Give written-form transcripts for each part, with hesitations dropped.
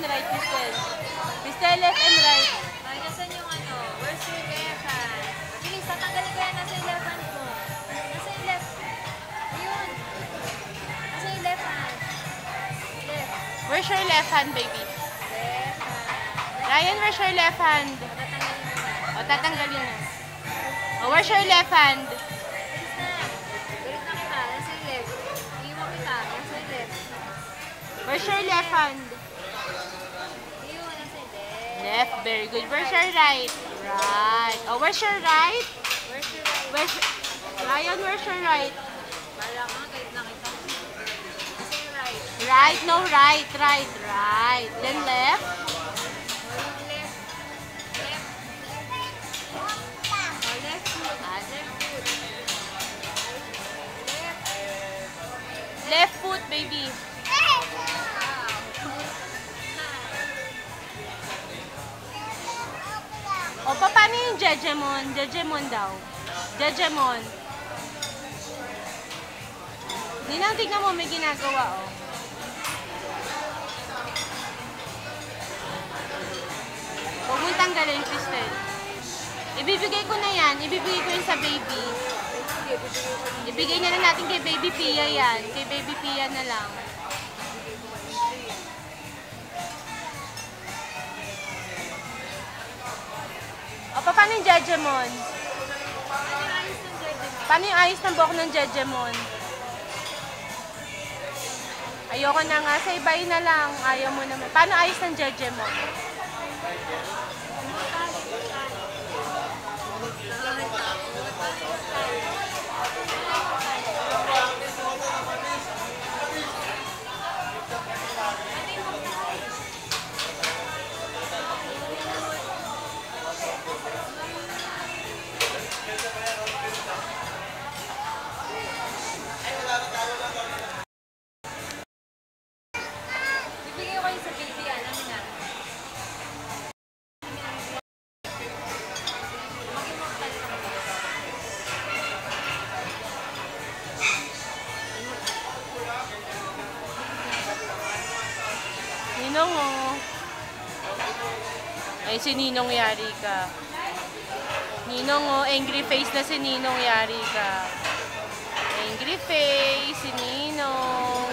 right, Pistel. Pistel, left and right. Ay, nasan yung ano? Where's your left hand? Bilis, tatanggalin ko yan. Nasa yung left hand mo. Nasa yung left. Ayun. Nasa yung left hand. Left. Where's your left hand, baby? Left hand. Ryan, where's your left hand? Tatanggalin mo yan. O, tatanggalin na. O, where's your left hand? Bilis na. Galit na kita. Nasa yung left. Iiwan kita. Nasa yung left. Where's your left hand? Iiwan, nasa yung left. Left, very good. Where's your right? Right. Oh, where's your right? Where's your right? Ryan, where's your right? Bala ka, galit na kita. Nasa yung right. Right, no, right, right, right. Then left. Left. Left. Oh, left foot. Left foot. Left. Left foot, baby. O, paano yung Jejemon? Jejemon daw. Jejemon. Ninang, tignan mo, may ginagawa, o. Huwag mong tanggalin, Crystal. Ibibigay ko na yan. Ibibigay ko yun sa baby. Ibigay na lang natin kay Baby Pia yan. Kay Baby Pia na lang. O, paano yung Jejemon? Paano yung ayos ng buhok ng Jejemon? Ayoko na nga. Sa ibay na lang. Ayaw mo naman. Paano ayos ng Jejemon? Ibigay ko yun sa baby, alam mo na. Mag-immortal ka mo. Ninong, oh. Ay, si Ninong, yari ka. Ninong, oh. Angry face na si Ninong, yari ka. Angry face, si Ninong.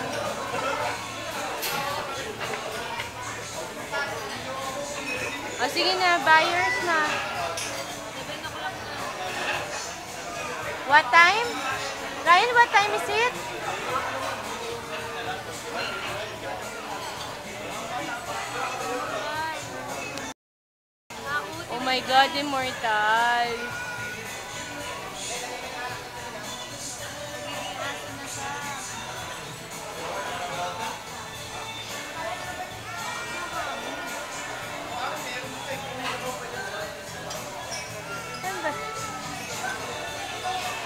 O, sige na. Buyers na. 7 o'clock na. What time? Ryan, what time is it? Oh my God, immortal.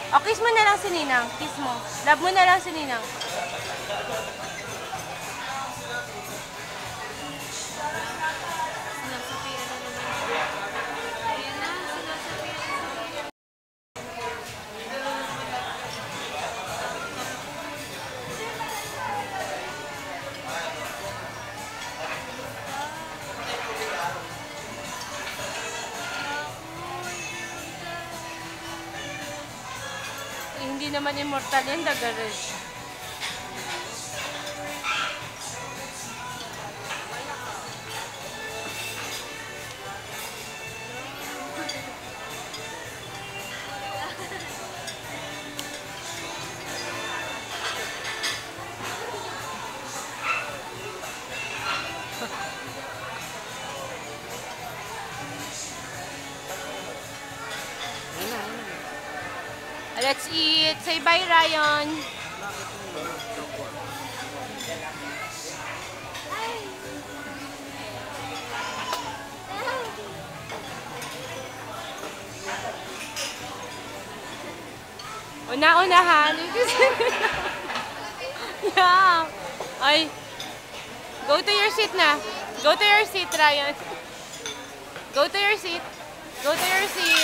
O, kiss mo na lang si Ninang. Kiss mo. Love mo na lang si Ninang. Sinasapian na naman. Ayan na, sinasapian na. Hindi naman immortal yan, the garage. Let's eat. Say bye, Ryan. Una-unahan. Yeah. Ay. Go to your seat na. Go to your seat, Ryan. Go to your seat. Go to your seat.